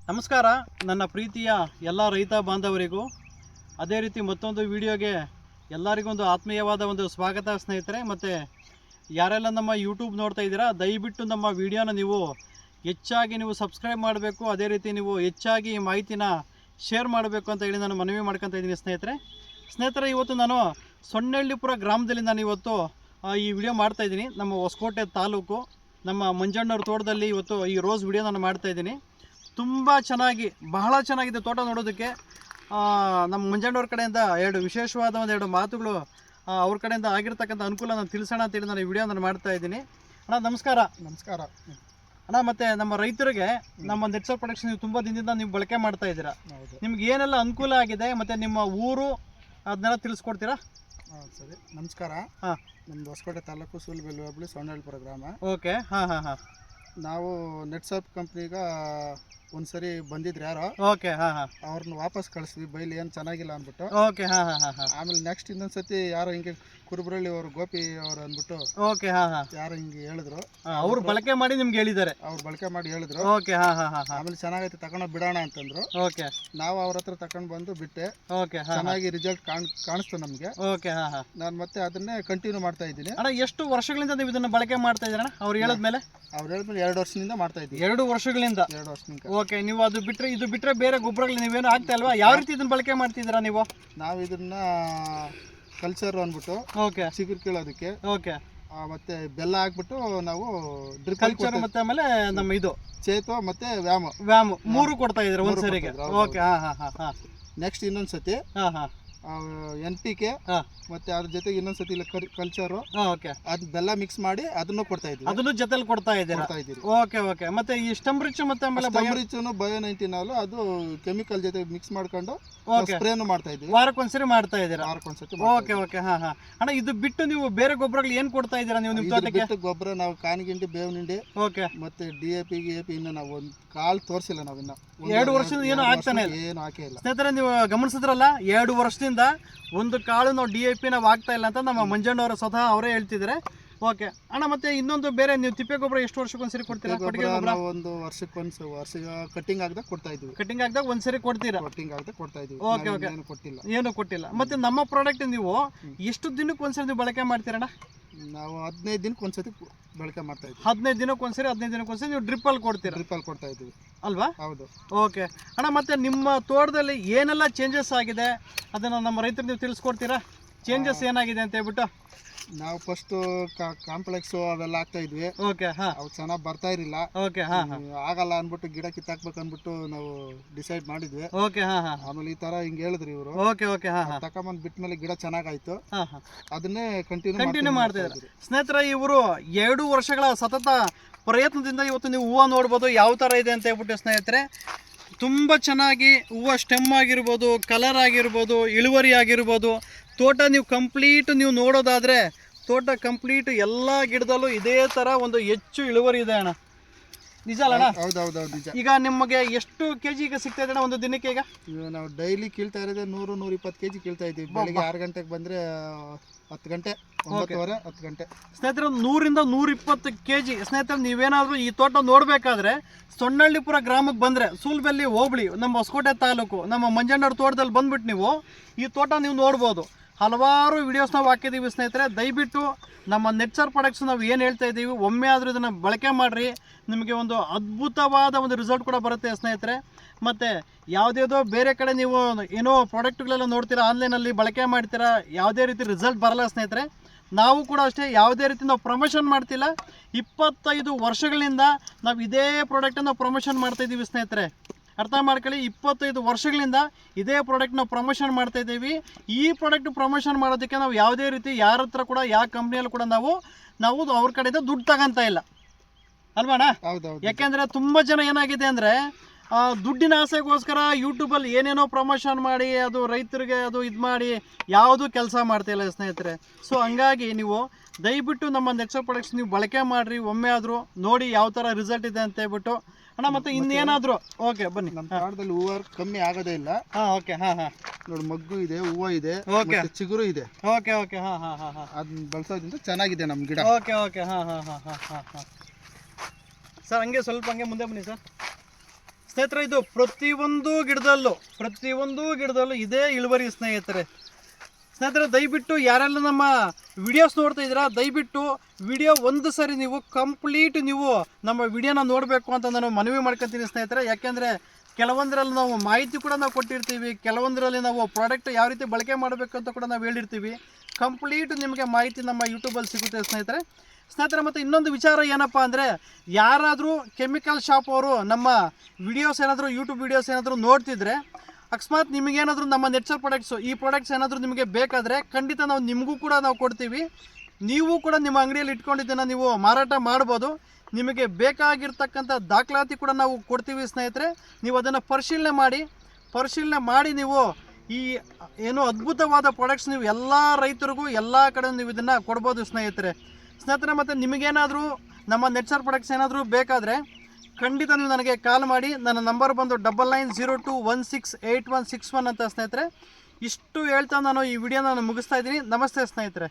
ನಮಸ್ಕಾರ ನನ್ನ ಪ್ರೀತಿಯ ಎಲ್ಲ ರೈತ ಬಾಂಧವರಿಗೂ ಅದೇ ರೀತಿ ಮತ್ತೊಂದು ವಿಡಿಯೋಗೆ ಎಲ್ಲರಿಗೊಂದು ಆತ್ಮೀಯವಾದ ಒಂದು ಸ್ವಾಗತ ಸ್ನೇಹಿತರೆ. ಮತ್ತು ಯಾರೆಲ್ಲ ನಮ್ಮ ಯೂಟ್ಯೂಬ್ ನೋಡ್ತಾ ಇದ್ದೀರಾ ದಯವಿಟ್ಟು ನಮ್ಮ ವಿಡಿಯೋನ ನೀವು ಹೆಚ್ಚಾಗಿ ನೀವು ಸಬ್ಸ್ಕ್ರೈಬ್ ಮಾಡಬೇಕು. ಅದೇ ರೀತಿ ನೀವು ಹೆಚ್ಚಾಗಿ ಈ ಮಾಹಿತಿನ ಶೇರ್ ಮಾಡಬೇಕು ಅಂತ ಹೇಳಿ ನಾನು ಮನವಿ ಮಾಡ್ಕೊತಾ ಇದ್ದೀನಿ ಸ್ನೇಹಿತರೆ. ಇವತ್ತು ನಾನು ಸೊಣ್ಣಹಳ್ಳಿಪುರ ಗ್ರಾಮದಲ್ಲಿ ನಾನು ಇವತ್ತು ಈ ವಿಡಿಯೋ ಮಾಡ್ತಾಯಿದ್ದೀನಿ. ನಮ್ಮ ಹೊಸಕೋಟೆ ತಾಲೂಕು ನಮ್ಮ ಮಂಜಣ್ಣವ್ರ ತೋಟದಲ್ಲಿ ಇವತ್ತು ಈ ರೋಸ್ ವಿಡಿಯೋ ನಾನು ಮಾಡ್ತಾಯಿದ್ದೀನಿ. ತುಂಬ ಚೆನ್ನಾಗಿ ಬಹಳ ಚೆನ್ನಾಗಿದೆ ತೋಟ ನೋಡೋದಕ್ಕೆ. ನಮ್ಮ ಮಂಜಣ್ಣವ್ರ ಕಡೆಯಿಂದ ವಿಶೇಷವಾದ ಒಂದೆರಡು ಮಾತುಗಳು ಅವ್ರ ಕಡೆಯಿಂದ ಆಗಿರ್ತಕ್ಕಂಥ ಅನುಕೂಲ ನಾನು ತಿಳಿಸೋಣ ಅಂತೇಳಿ ನಾನು ಈ ವಿಡಿಯೋ ನಾನು ಮಾಡ್ತಾಯಿದ್ದೀನಿ. ಅಣ್ಣ ನಮಸ್ಕಾರ. ನಮಸ್ಕಾರ ಅಣ್ಣ. ಮತ್ತು ನಮ್ಮ ರೈತರಿಗೆ ನಮ್ಮ ನೆಟ್ಸರ್ ಪ್ರೊಡಕ್ಷನ್ ನೀವು ತುಂಬ ದಿನದಿಂದ ನೀವು ಬಳಕೆ ಮಾಡ್ತಾ ಇದ್ದೀರಾ. ನಿಮ್ಗೆ ಏನೆಲ್ಲ ಅನುಕೂಲ ಆಗಿದೆ ಮತ್ತು ನಿಮ್ಮ ಊರು ಅದನ್ನೆಲ್ಲ ತಿಳಿಸ್ಕೊಡ್ತೀರಾ? ಸರಿ, ನಮಸ್ಕಾರ. ನಮ್ಮದು ಹೊಸಕೋಟೆ ತಾಲೂಕು ಸೂಲಬೆಲೆ ಹೋಬಳಿ ಸೊಣ್ಣಹಳ್ಳಿಪುರ ಗ್ರಾಮ. ಓಕೆ. ಹಾಂ ಹಾಂ ಹಾಂ. ನಾವು ನೆಟ್ಸಪ್ ಕಂಪ್ನಿಗೆ ಒಂದ್ಸರಿ ಬಂದಿದ್ರು ಯಾರೋ. ಓಕೆ. ಹಾಂ ಹಾಂ. ಅವ್ರನ್ನ ವಾಪಸ್ ಕಳಿಸ್ವಿ, ಬೈಲಿ ಏನು ಚೆನ್ನಾಗಿಲ್ಲ ಅಂದ್ಬಿಟ್ಟು. ಓಕೆ. ಹಾಂ ಹಾಂ ಹಾಂ. ಆಮೇಲೆ ನೆಕ್ಸ್ಟ್ ಇನ್ನೊಂದ್ಸತಿ ಯಾರೋ ಹಿಂಗೆ ಕುರುಬ್ರಳ್ಳಿ ಅವರು ಗೋಪಿ ಅವ್ರು ಅಂದ್ಬಿಟ್ಟು. ಓಕೆ. ಹಾಂ ಹಾಂ. ಯಾರೋ ಹಿಂಗೆ ಹೇಳಿದ್ರು, ಅವ್ರು ಬಳಕೆ ಮಾಡಿ ನಿಮ್ಗೆ ಹೇಳಿದ್ದಾರೆ. ಅವ್ರು ಬಳಕೆ ಮಾಡಿ ಹೇಳಿದ್ರು. ಓಕೆ. ಹಾಂ ಹಾಂ ಹಾಂ. ಆಮೇಲೆ ಚೆನ್ನಾಗೈತೆ ತಗೊಂಡು ಬಿಡೋಣ ಅಂತಂದ್ರು. ಓಕೆ. ನಾವು ಅವ್ರ ಹತ್ರ ತಗೊಂಡು ಬಂದು ಬಿಟ್ಟೆ. ಓಕೆ. ಚೆನ್ನಾಗಿ ರಿಸಲ್ಟ್ ಕಾಣಿಸ್ತು ನಮಗೆ. ಓಕೆ. ಹಾಂ ಹಾಂ. ನಾನು ಮತ್ತೆ ಅದನ್ನೇ ಕಂಟಿನ್ಯೂ ಮಾಡ್ತಾ ಇದ್ದೀನಿ. ಅಣ್ಣ ಎಷ್ಟು ವರ್ಷಗಳಿಂದ ನೀವು ಇದನ್ನ ಬಳಕೆ ಮಾಡ್ತಾ ಇದ್ದೀರಣ್ಣ? ಅವ್ರು ಹೇಳಿದ್ಮೇಲೆ? ಅವ್ರು ಹೇಳಿದ್ಮೇಲೆ 2 ವರ್ಷದಿಂದ ಮಾಡ್ತಾ ಇದ್ದೀವಿ. 2 ವರ್ಷಗಳಿಂದ? 2 ವರ್ಷದಿಂದ. ಓಕೆ. ನೀವು ಅದು ಬಿಟ್ಟರೆ ಇದು ಬಿಟ್ಟರೆ ಬೇರೆ ಗೊಬ್ಬರಗಳು ನೀವೇನು ಆಗ್ತಾ ಇಲ್ವಾ? ಯಾವ ರೀತಿ ಇದನ್ನ ಬಳಕೆ ಮಾಡ್ತಿದ್ದೀರಾ ನೀವು? ನಾವು ಇದನ್ನ ಕಲ್ಚರ್ ಅಂದ್ಬಿಟ್ಟು ಓಕೆ ಚಿಗುರು ಕೀಳೋದಕ್ಕೆ. ಓಕೆ. ಮತ್ತೆ ಬೆಲ್ಲ ಹಾಕ್ಬಿಟ್ಟು ನಾವು ಡ್ರಿಪ್ ಕಲ್ಚರ್ ಮತ್ತೆ ಆಮೇಲೆ ನಮ್ಮ ಇದು ಚೇತು ಮತ್ತೆ ವ್ಯಾಮ್ 3 ಕೊಡ್ತಾ ಇದ್ದೀರಾ ಒಂದ್ಸರಿಗೆ? ಓಕೆ. ಹಾಂ ಹಾಂ ಹಾಂ ಹಾಂ. ನೆಕ್ಸ್ಟ್ ಇನ್ನೊಂದ್ಸತಿ ಹಾಂ ಹಾಂ NPK ಮತ್ತೆ ಅದ್ರ ಜೊತೆಗೆ ಇನ್ನೊಂದ್ಸತಿ ಇಲ್ಲ ಕಲ್ಚರು. ಓಕೆ. ಅದ್ ಬೆಲ್ಲ ಮಿಕ್ಸ್ ಮಾಡಿ ಅದನ್ನು ಕೊಡ್ತಾ ಇದ್ವಿ. ಅದನ್ನು ಜೊತೆಲಿ ಕೊಡ್ತಾ ಇದ್ದೀರಾ? Okay okay. ಮತ್ತೆ ಈ ಸ್ಟಂಬ್ರಿಚ್ ಮತ್ತೆ ಆಮೇಲೆ ಬಯೋ-19 ಅದು ಕೆಮಿಕಲ್ ಜೊತೆ ಮಿಕ್ಸ್ ಮಾಡ್ಕೊಂಡು ಸ್ಪ್ರೇನು ಮಾಡ್ತಾ ಇದ್ವಿ. ವಾರಕ್ಕೊಂದ್ಸರಿ ಮಾಡ್ತಾ ಇದ್ದೀರಾ? ವಾರಕ್ಕೊಂದ್ಸತಿ. Okay okay. ಹಾಂ ಹಾಂ. ಅಣ್ಣ ಇದು ಬಿಟ್ಟು ನೀವು ಬೇರೆ ಗೊಬ್ಬರಗಳು ಏನು ಕೊಡ್ತಾ ಇದ್ದೀರಾ ನೀವು ನಿಮ್ಮ ತೋಟಕ್ಕೆ? ಗೊಬ್ಬರ ನಾವು ಕಾನಿಗಿಂಡಿ, ಬೇವಿನ ಹಿಂಡಿ, ಓಕೆ, ಮತ್ತೆ DAP ಇನ್ನು ನಾವು ಒಂದು ಕಾಳು ತೋರಿಸಿಲ್ಲ. ನಾವು ಇನ್ನ 2 ವರ್ಷದಿಂದ ಏನು ಆಗ್ತಾನೆ ಇಲ್ಲ. ಏನು ಹಾಕೇ ಇಲ್ಲ ಸ್ನೇಹಿತರೆ. ನೀವು ಗಮನಿಸಿದ್ರಲ್ಲ, 2 ವರ್ಷದಿಂದ ಒಂದು ಕಾಳು ನಾವು DAP ನಾವು ಆಗ್ತಾ ಇಲ್ಲ ಅಂತ ನಮ್ಮ ಮಂಜಣ್ಣವರು ಸ್ವತಃ ಅವರೇ ಹೇಳ್ತಿದ್ದಾರೆ. ಓಕೆ ಅಣ್ಣ. ಮತ್ತೆ ಇನ್ನೊಂದು ಬೇರೆ ನೀವು ತಿಪ್ಪೆ ಗೊಬ್ಬರ ಎಷ್ಟು ವರ್ಷಕ್ಕೊಂದ್ಸರಿ ಕೊಡ್ತೀರಾ? ನಾವು ಒಂದು ವರ್ಷ ಕಟ್ಟಿಂಗ್ ಆಗದಾಗ ಕೊಡ್ತಾ ಇದ್ವಿ. ಕಟ್ಟಿಂಗ್ ಆಗದಾಗ ಒಂದ್ಸರಿ ಕೊಡ್ತೀರಾ? ಕಟ್ಟಿಂಗ್ ಆಗದಾಗ ಕೊಡ್ತಾ ಇದ್ವಿ. Okay okay. ಏನು ಕೊಟ್ಟಿಲ್ಲ. ಮತ್ತೆ ನಮ್ಮ ಪ್ರಾಡಕ್ಟ್ ನೀವು ಎಷ್ಟು ದಿನಕ್ಕೆ ಒಂದ್ಸರಿ ನೀವು ಬಳಕೆ ಮಾಡ್ತೀರಣ್ಣ? ನಾವು 15 ದಿನಕ್ಕೆ ಒಂದ್ಸತಿ ಬಳಕೆ ಮಾಡ್ತಾ ಇದ್ವಿ. 15 ದಿನಕ್ಕೊಂದ್ಸರಿ ನೀವು ಡ್ರಿಪ್ಪಲ್ಲಿ ಕೊಡ್ತೀರಾ? ಡ್ರಿಪ್ಪಲ್ಲಿ ಕೊಡ್ತಾ ಇದ್ವಿ ಅಲ್ವಾ? ಹೌದು. ಓಕೆ ಅಣ್ಣ. ಮತ್ತೆ ನಿಮ್ಮ ತೋಟದಲ್ಲಿ ಏನೆಲ್ಲ ಚೇಂಜಸ್ ಆಗಿದೆ ಅದನ್ನು ನಮ್ಮ ರೈತರು ನೀವು ತಿಳಿಸ್ಕೊಡ್ತೀರಾ? ಚೇಂಜಸ್ ಏನಾಗಿದೆ ಅಂತ ಹೇಳ್ಬಿಟ್ಟು. ನಾವು ಫಸ್ಟ್ ಕಾಂಪ್ಲೆಕ್ಸ್ ಅವೆಲ್ಲ ಹಾಕ್ತಾ ಇದ್ವಿ. ಓಕೆ. ಹಾಂ. ಅವು ಚೆನ್ನಾಗಿ ಬರ್ತಾ ಇರಲಿಲ್ಲ. ಓಕೆ. ಹಾಂ. ಆಗಲ್ಲ ಅಂದ್ಬಿಟ್ಟು ಗಿಡ ಕಿತ್ತಾಕ್ಬೇಕು ಅಂದ್ಬಿಟ್ಟು ನಾವು ಡಿಸೈಡ್ ಮಾಡಿದ್ವಿ. ಓಕೆ. ಹಾಂ ಹಾಂ. ಆಮೇಲೆ ಈ ತರ ಹಿಂಗೆ ಹೇಳಿದ್ರು ಇವರು. Okay okay. ಹಾಂ ಹಾಂ. ತಕೊಂಬಂದು ಬಿಟ್ಮೇಲೆ ಗಿಡ ಚೆನ್ನಾಗಾಯ್ತು. ಹಾಂ ಹಾಂ. ಅದನ್ನೇ ಕಂಟಿನ್ಯೂ ಮಾಡ್ತಾ ಇದ್ದಾರೆ. ಸ್ನೇಹಿತರೆ, ಇವರು 2 ವರ್ಷಗಳ ಸತತ ಪ್ರಯತ್ನದಿಂದ ಇವತ್ತು ನೀವು ಹೂವು ನೋಡ್ಬೋದು ಯಾವ ಥರ ಇದೆ ಅಂತ ಹೇಳ್ಬಿಟ್ಟು. ಸ್ನೇಹಿತರೆ, ತುಂಬ ಚೆನ್ನಾಗಿ ಹೂವು ಸ್ಟೆಮ್ ಆಗಿರ್ಬೋದು, ಕಲರ್ ಆಗಿರ್ಬೋದು, ಇಳುವರಿ ಆಗಿರ್ಬೋದು, ತೋಟ ನೀವು ಕಂಪ್ಲೀಟ್ ನೀವು ನೋಡೋದಾದರೆ ತೋಟ ಕಂಪ್ಲೀಟ್ ಎಲ್ಲ ಗಿಡದಲ್ಲೂ ಇದೇ ಥರ ಒಂದು ಹೆಚ್ಚು ಇಳುವರಿ ಇದೆ ಅಣ್ಣ. ನಿಜ ಅಲ್ಲ? ಹೌದೌದು ನಿಜ. ಈಗ ನಿಮಗೆ ಎಷ್ಟು ಕೆಜಿ ಈಗ ಸಿಗ್ತಾ ಇದೆ ಅಣ್ಣ ಒಂದು ದಿನಕ್ಕೆ? ಈಗ ನಾವು ಡೈಲಿ ಕೀಳ್ತಾ ಇರೋದೇ 100-120 ಕೆಜಿ ಕೀಳ್ತಾ ಇದ್ದೀವಿ. ಬೆಳಿಗ್ಗೆ 6 ಗಂಟೆಗೆ ಬಂದರೆ 10 ಗಂಟೆ, 9:30, 10 ಗಂಟೆ. ಸ್ನೇಹಿತರೆ, 100-120 ಕೆಜಿ. ಸ್ನೇಹಿತರೆ, ನೀವೇನಾದರೂ ಈ ತೋಟ ನೋಡಬೇಕಾದ್ರೆ ಸೊಣ್ಣಹಳ್ಳಿಪುರ ಗ್ರಾಮಕ್ಕೆ ಬಂದರೆ, ಸೂಲಬೆಲೆ ಹೋಬಳಿ, ನಮ್ಮ ಹೊಸಕೋಟೆ ತಾಲೂಕು, ನಮ್ಮ ಮಂಜಣ್ಣವ್ರ ತೋಟದಲ್ಲಿ ಬಂದ್ಬಿಟ್ಟು ನೀವು ಈ ತೋಟ ನೀವು ನೋಡ್ಬೋದು. ಹಲವಾರು ವಿಡಿಯೋಸ್ ನಾವು ಹಾಕಿದ್ದೀವಿ ಸ್ನೇಹಿತರೆ. ದಯವಿಟ್ಟು ನಮ್ಮ ನೆಟ್ಸರ್ ಪ್ರಾಡಕ್ಟ್ಸ್ ನಾವು ಏನು ಹೇಳ್ತಾ ಇದ್ದೀವಿ, ಒಮ್ಮೆ ಆದರೂ ಇದನ್ನು ಬಳಕೆ ಮಾಡಿರಿ. ನಿಮಗೆ ಒಂದು ಅದ್ಭುತವಾದ ಒಂದು ರಿಸಲ್ಟ್ ಕೂಡ ಬರುತ್ತೆ ಸ್ನೇಹಿತರೆ. ಮತ್ತು ಯಾವುದೇದೋ ಬೇರೆ ಕಡೆ ನೀವು ಏನೋ ಪ್ರಾಡಕ್ಟ್ಗಳೆಲ್ಲ ನೋಡ್ತೀರಾ, ಆನ್ಲೈನಲ್ಲಿ ಬಳಕೆ ಮಾಡ್ತೀರಾ, ಯಾವುದೇ ರೀತಿ ರಿಸಲ್ಟ್ ಬರಲ್ಲ ಸ್ನೇಹಿತರೆ. ನಾವು ಕೂಡ ಅಷ್ಟೇ ಯಾವುದೇ ರೀತಿ ನಾವು ಪ್ರಮೋಷನ್ ಮಾಡ್ತಿಲ್ಲ. 25 ವರ್ಷಗಳಿಂದ ನಾವು ಇದೇ ಪ್ರಾಡಕ್ಟನ್ನು ಪ್ರಮೋಷನ್ ಮಾಡ್ತಾಯಿದ್ದೀವಿ ಸ್ನೇಹಿತರೆ. ಅರ್ಥ ಮಾಡ್ಕೊಳ್ಳಿ. 25 ವರ್ಷಗಳಿಂದ ಇದೇ ಪ್ರಾಡಕ್ಟ್ ನಾವು ಪ್ರಮೋಷನ್ ಮಾಡ್ತಾ ಇದ್ದೀವಿ. ಈ ಪ್ರಾಡಕ್ಟ್ ಪ್ರಮೋಷನ್ ಮಾಡೋದಕ್ಕೆ ನಾವು ಯಾವುದೇ ರೀತಿ ಯಾರ ಹತ್ರ ಕೂಡ ಯಾವ ಕಂಪ್ನಿಯಲ್ಲೂ ಕೂಡ ನಾವು ಅವ್ರ ಕಡೆಯಿಂದ ದುಡ್ಡು ತಗೊಂತ ಇಲ್ಲ ಅಲ್ವಾಣ? ಯಾಕೆಂದರೆ ತುಂಬ ಜನ ಏನಾಗಿದೆ ಅಂದರೆ ದುಡ್ಡಿನ ಆಸೆಗೋಸ್ಕರ ಯೂಟ್ಯೂಬಲ್ಲಿ ಏನೇನೋ ಪ್ರಮೋಷನ್ ಮಾಡಿ ಅದು ರೈತರಿಗೆ ಅದು ಇದು ಮಾಡಿ ಯಾವುದೂ ಕೆಲಸ ಮಾಡ್ತಾಯಿಲ್ಲ ಸ್ನೇಹಿತರೆ. ಸೊ ಹಂಗಾಗಿ ನೀವು ದಯವಿಟ್ಟು ನಮ್ಮ ನೆಟ್ಸರ್ ಪ್ರಾಡಕ್ಟ್ಸ್ ನೀವು ಬಳಕೆ ಮಾಡಿರಿ. ಒಮ್ಮೆ ಆದರೂ ನೋಡಿ ಯಾವ ಥರ ರಿಸಲ್ಟ್ ಇದೆ ಅಂತ ಹೇಳ್ಬಿಟ್ಟು. ಅಣ್ಣ, ಮತ್ತೆ ಇನ್ನೇನಾದರೂ? ಓಕೆ, ಬನ್ನಿ. ನಮ್ಮ ತೋಟದಲ್ಲಿ ಹೂವು ಕಮ್ಮಿ ಆಗೋದೇ ಇಲ್ಲ. ಹಾಂ. ಓಕೆ. ಹಾಂ ಹಾಂ. ನೋಡಿ, ಮಗ್ಗು ಇದೆ, ಹೂವು ಇದೆ, ಓಕೆ, ಚಿಗುರು ಇದೆ. Okay okay. ಹಾಂ ಹಾಂ ಹಾಂ ಹಾಂ. ಅದನ್ನ ಬಳಸೋದ್ರಿಂದ ಚೆನ್ನಾಗಿದೆ ನಮ್ಮ ಗಿಡ. Okay okay. ಹಾಂ ಹಾಂ ಹಾಂ ಹಾಂ ಹಾಂ ಹಾಂ. ಸರ್, ಹಂಗೆ ಸ್ವಲ್ಪ ಹಂಗೆ ಮುಂದೆ ಬನ್ನಿ ಸರ್. ಸ್ನೇಹಿತರೆ ಇದು ಪ್ರತಿಯೊಂದು ಗಿಡದಲ್ಲೂ ಇದೇ ಇಳುವರಿ ಸ್ನೇಹಿತರೆ. ದಯವಿಟ್ಟು ಯಾರೆಲ್ಲ ನಮ್ಮ ವಿಡಿಯೋಸ್ ನೋಡ್ತಾ ಇದ್ದೀರಾ, ದಯವಿಟ್ಟು ವಿಡಿಯೋ ಒಂದು ಸರಿ ನೀವು ಕಂಪ್ಲೀಟ್ ನೀವು ನಮ್ಮ ವಿಡಿಯೋನ ನೋಡಬೇಕು ಅಂತ ನಾನು ಮನವಿ ಮಾಡ್ಕೊತೀನಿ ಸ್ನೇಹಿತರೆ. ಯಾಕೆಂದರೆ ಕೆಲವೊಂದರಲ್ಲಿ ನಾವು ಮಾಹಿತಿ ಕೂಡ ನಾವು ಕೊಟ್ಟಿರ್ತೀವಿ, ಕೆಲವೊಂದರಲ್ಲಿ ನಾವು ಪ್ರಾಡಕ್ಟ್ ಯಾವ ರೀತಿ ಬಳಕೆ ಮಾಡಬೇಕು ಅಂತ ಕೂಡ ನಾವು ಹೇಳಿರ್ತೀವಿ. ಕಂಪ್ಲೀಟ್ ನಿಮಗೆ ಮಾಹಿತಿ ನಮ್ಮ ಯೂಟ್ಯೂಬಲ್ಲಿ ಸಿಗುತ್ತೆ ಸ್ನೇಹಿತರೆ. ಮತ್ತು ಇನ್ನೊಂದು ವಿಚಾರ ಏನಪ್ಪ ಅಂದರೆ, ಯಾರಾದರೂ ಕೆಮಿಕಲ್ ಶಾಪ್ ಅವರು ನಮ್ಮ ವಿಡಿಯೋಸ್ ಏನಾದರೂ ಯೂಟ್ಯೂಬ್ ವಿಡಿಯೋಸ್ ಏನಾದರೂ ನೋಡ್ತಿದ್ರೆ, ಅಕಸ್ಮಾತ್ ನಿಮಗೇನಾದರೂ ನಮ್ಮ ನೇಚರ್ ಪ್ರಾಡಕ್ಟ್ಸು ಈ ಪ್ರಾಡಕ್ಟ್ಸ್ ಏನಾದರೂ ನಿಮಗೆ ಬೇಕಾದರೆ ಖಂಡಿತ ನಾವು ನಿಮಗೂ ಕೂಡ ನಾವು ಕೊಡ್ತೀವಿ. ನೀವು ಕೂಡ ನಿಮ್ಮ ಅಂಗಡಿಯಲ್ಲಿ ಇಟ್ಕೊಂಡಿದ್ದನ್ನು ನೀವು ಮಾರಾಟ ಮಾಡ್ಬೋದು. ನಿಮಗೆ ಬೇಕಾಗಿರ್ತಕ್ಕಂಥ ದಾಖಲಾತಿ ಕೂಡ ನಾವು ಕೊಡ್ತೀವಿ ಸ್ನೇಹಿತರೆ. ನೀವು ಅದನ್ನು ಪರಿಶೀಲನೆ ಮಾಡಿ ನೀವು ಈ ಏನು ಅದ್ಭುತವಾದ ಪ್ರಾಡಕ್ಟ್ಸ್ ನೀವು ಎಲ್ಲ ರೈತರಿಗೂ ಎಲ್ಲ ಕಡೆ ನೀವು ಇದನ್ನು ಕೊಡ್ಬೋದು ಸ್ನೇಹಿತರೆ. ಮತ್ತು ನಿಮಗೇನಾದರೂ ನಮ್ಮ ನೇಚರ್ ಪ್ರಾಡಕ್ಟ್ಸ್ ಏನಾದರೂ ಬೇಕಾದರೆ ಖಂಡಿತ ನೀವು ನನಗೆ ಕಾಲ್ ಮಾಡಿ. ನನ್ನ ನಂಬರ್ ಬಂದು 9902168161 ಅಂತ ಸ್ನೇಹಿತರೆ. ಇಷ್ಟು ಹೇಳ್ತಾ ನಾನು ಈ ವಿಡಿಯೋನ ಮುಗಿಸ್ತಾ ಇದ್ದೀನಿ. ನಮಸ್ತೆ ಸ್ನೇಹಿತರೆ.